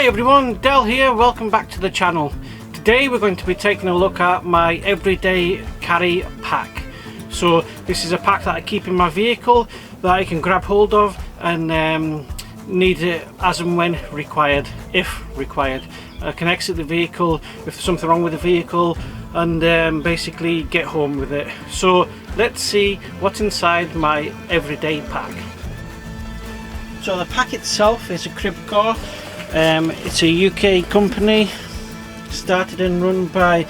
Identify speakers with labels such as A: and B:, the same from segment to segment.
A: Hi everyone, Del here, welcome back to the channel. Today we're going to be taking a look at my everyday carry pack. So this is a pack that I keep in my vehicle that I can grab hold of and need it as and when required, if required. I can exit the vehicle if there's something wrong with the vehicle and basically get home with it. So let's see what's inside my everyday pack. So the pack itself is a crib car. It's a UK company, started and run by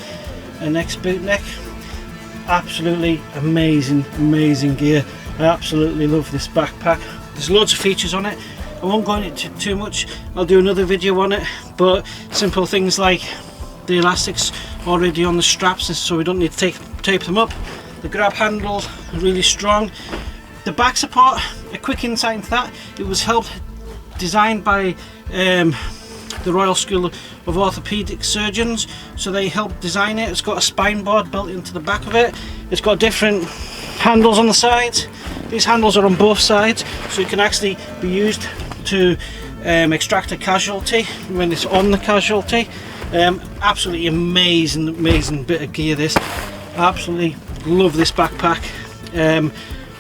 A: an ex-bootneck. Absolutely amazing gear. I absolutely love this backpack. There's loads of features on it. I won't go into too much, I'll do another video on it, but simple things like the elastics already on the straps so we don't need to tape them up. The grab handle really strong. The back support, a quick insight into that, it was designed by the Royal School of Orthopaedic Surgeons, so they helped design it. It's got a spine board built into the back of it. It's got different handles on the sides. These handles are on both sides, so it can actually be used to extract a casualty when it's on the casualty. Absolutely amazing bit of gear this. I absolutely love this backpack,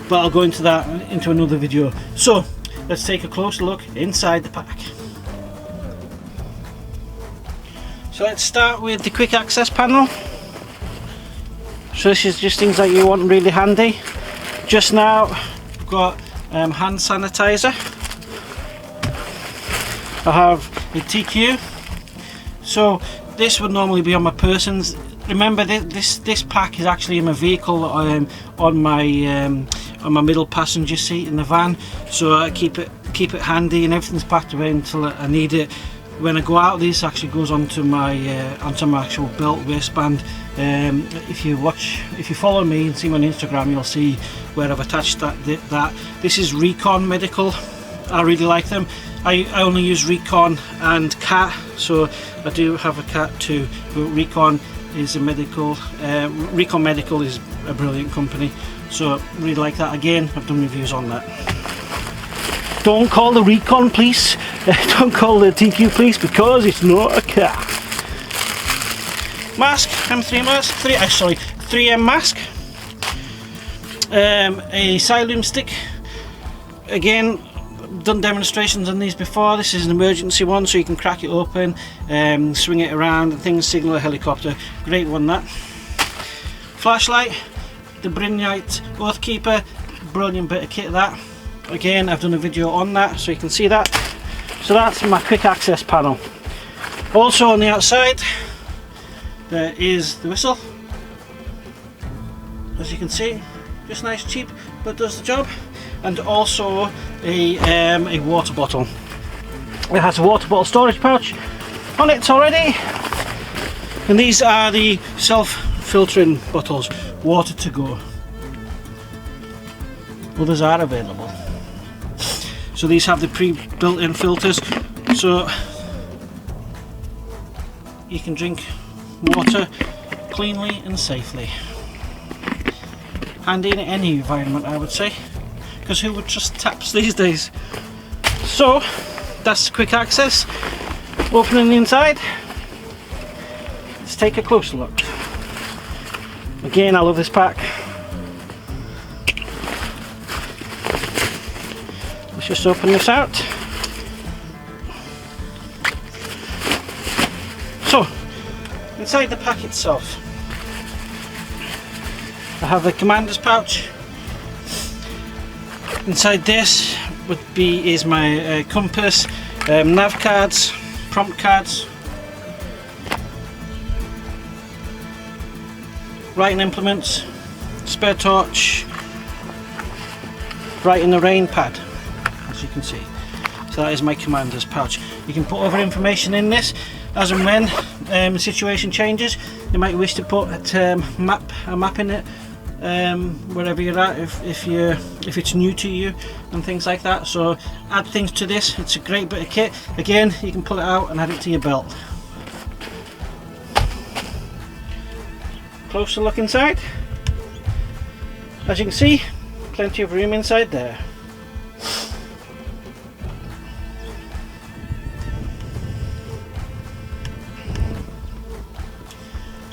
A: but I'll go into another video. So let's take a closer look inside the pack. So let's start with the quick access panel. So this is just things that you want really handy. Just now I've got hand sanitizer. I have a TQ. So this would normally be on my person. Remember this pack is actually in my vehicle on my middle passenger seat in the van, so I keep it handy and everything's packed away until I need it. When I go out, this actually goes onto my actual belt waistband. If you follow me and see me on Instagram, you'll see where I've attached that. This is Recon Medical. I really like them. I only use Recon and Cat, so I do have a Cat too, but Recon is a medical. Recon Medical is a brilliant company, so really like that. Again, I've done reviews on that. Don't call the Recon police, don't call the TQ police, because it's not a car. Mask, M3 mask, 3M mask. A Siloam stick. Again, done demonstrations on these before. This is an emergency one, so you can crack it open, swing it around and things, signal a helicopter. Great one that. Flashlight, the Brilliant Oathkeeper, brilliant bit of kit that. Again, I've done a video on that, so you can see that. So that's my quick access panel. Also on the outside there is the whistle. As you can see, just nice, cheap, but does the job. And also a water bottle. It has a water bottle storage pouch on it already, and these are the self-filtering bottles, water to go. Others are available. So these have the pre-built-in filters, so you can drink water cleanly and safely. Handy in any environment, I would say, because who would trust taps these days? So that's quick access. Opening the inside, let's take a closer look. Again, I love this pack. Let's just open this out. So inside the pack itself, I have a commander's pouch. Inside this is my compass, nav cards, prompt cards, writing implements, spare torch, write in the rain pad, as you can see. So that is my commander's pouch. You can put other information in this as and when the situation changes. You might wish to put a map in it, wherever you're at, if it's new to you and things like that. So add things to this. It's a great bit of kit. Again, you can pull it out and add it to your belt. Closer look inside. As you can see, plenty of room inside there.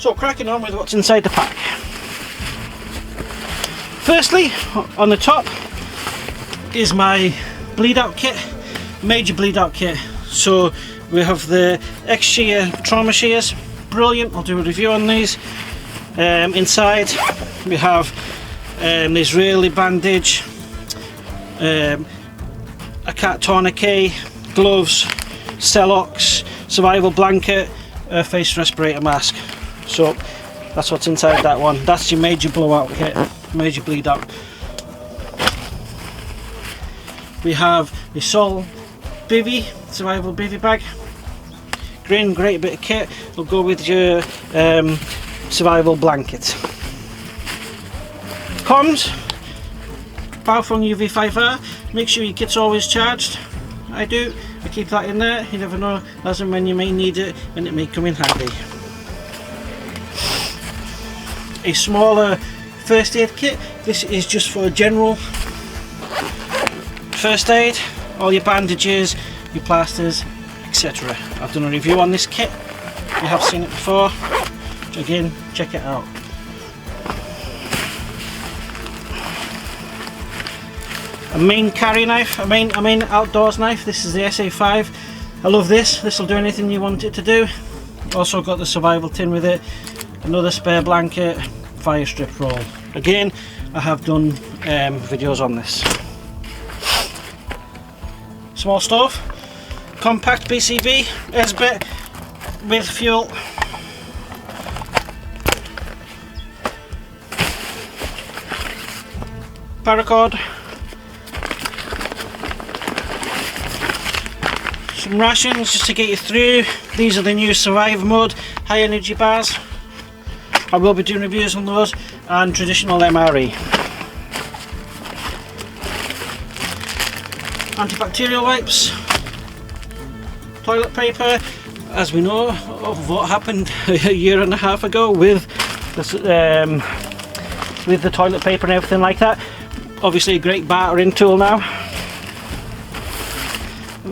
A: So cracking on with what's inside the pack. Firstly, on the top is my bleed out kit, major bleed out kit. So we have the X-Shear trauma shears, brilliant, I'll do a review on these. Inside we have the Israeli bandage, a cat tourniquet, gloves, Celox, survival blanket, face respirator mask. So that's what's inside that one. That's your major blowout kit, major bleed out. We have the Sol bivy, survival bivy bag. Great bit of kit. Will go with your survival blanket. Comms, powerful UV5R. Make sure your kit's always charged. I do. I keep that in there. You never know as and when you may need it, and it may come in handy. A smaller first aid kit. This is just for general first aid. All your bandages, your plasters, etc. I've done a review on this kit. You have seen it before. Again, check it out. A main carry knife, a main outdoors knife. This is the SA5. I love this. This will do anything you want it to do. Also got the survival tin with it. Another spare blanket, fire strip roll. Again, I have done videos on this. Small stove, compact PCB, S-bit with fuel. Paracord. Some rations just to get you through. These are the new survival mode high energy bars. I will be doing reviews on those, and traditional MRE. Antibacterial wipes, toilet paper, as we know of what happened a year and a half ago with the toilet paper and everything like that. Obviously a great bartering tool now.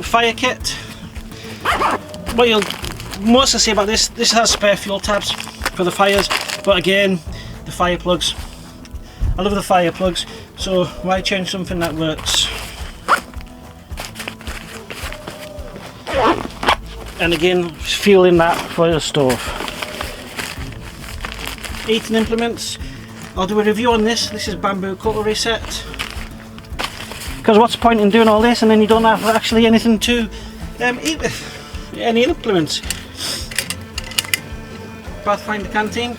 A: Fire kit. What you'll mostly see about this has spare fuel tabs for the fires, but again, the fire plugs. I love the fire plugs, so why change something that works? And again, fuel in that for the stove. Eating implements. I'll do a review on this. This is bamboo cutlery set. Because what's the point in doing all this and then you don't have actually anything to eat with? Any implements. Pathfinder canteen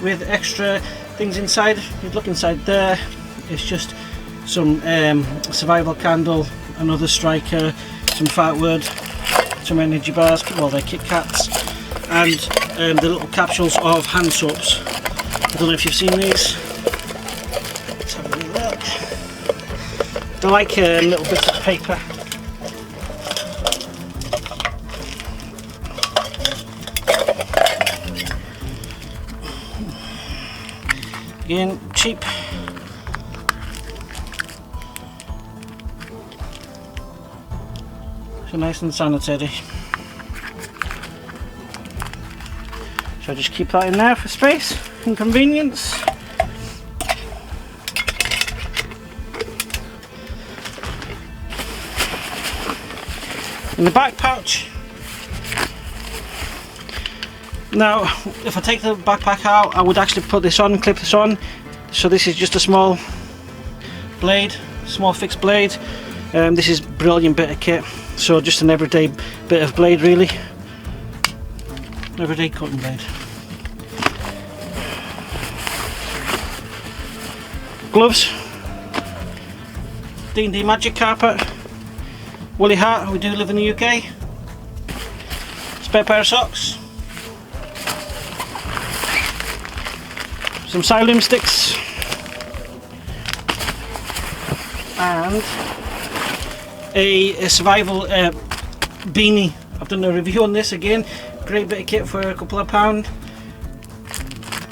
A: with extra things inside. If you look inside there, it's just some survival candle, another striker, some fat wood, some energy bars, well they're Kit Kats, and the little capsules of hand soaps. I don't know if you've seen these. Let's have a look. They're like little bits of paper. Again, cheap. So nice and sanitary. So just keep that in there for space and convenience. In the back pouch. Now, if I take the backpack out, I would actually put this on, clip this on. So this is just a small blade, small fixed blade. This is a brilliant bit of kit. So just an everyday bit of blade, really. Everyday cutting blade. Gloves. D&D Magic carpet. Woolly hat, we do live in the UK. Spare pair of socks. Some Xylem sticks. And a survival beanie. I've done a review on this again. Great bit of kit for a couple of £.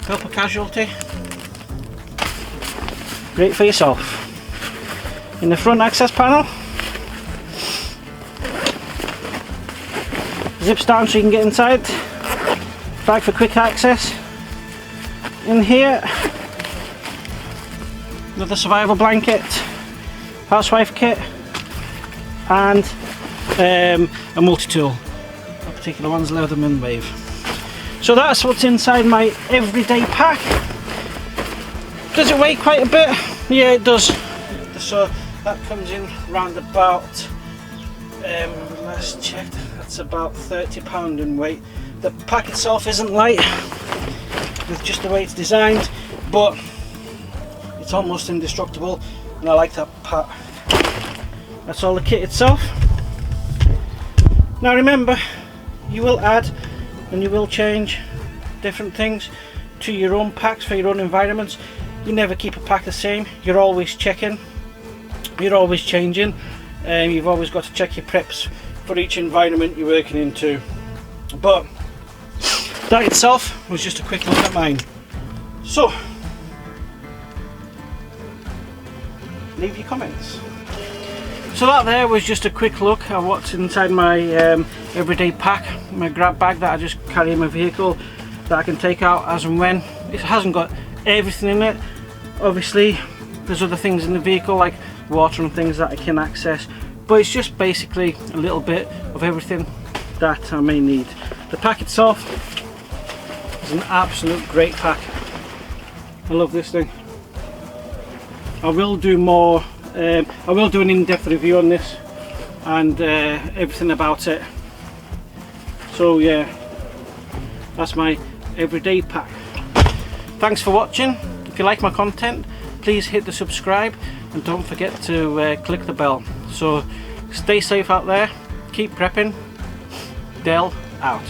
A: Help a casualty. Great for yourself. In the front access panel, zips down so you can get inside. bag for quick access. In here, another survival blanket, housewife kit, and a multi-tool. That particular one's Leatherman Wave. So that's what's inside my everyday pack. Does it weigh quite a bit? Yeah, it does. So that comes in round about, last checked, that's about £30 in weight. The pack itself isn't light with just the way it's designed, but it's almost indestructible, and I like that part. That's all the kit itself. Now remember, you will add and you will change different things to your own packs for your own environments. You never keep a pack the same. You're always checking, you're always changing, and you've always got to check your preps for each environment you're working into. But that itself was just a quick look at mine. So leave your comments. So that there was just a quick look at what's inside my everyday pack, my grab bag that I just carry in my vehicle, that I can take out as and when. It hasn't got everything in it. Obviously there's other things in the vehicle like water and things that I can access, but it's just basically a little bit of everything that I may need. The pack itself is an absolute great pack. I love this thing. I will do more, I will do an in-depth review on this and everything about it. So yeah, that's my everyday pack. Thanks for watching. If you like my content, please hit the subscribe and don't forget to click the bell. So stay safe out there, keep prepping. Dell out.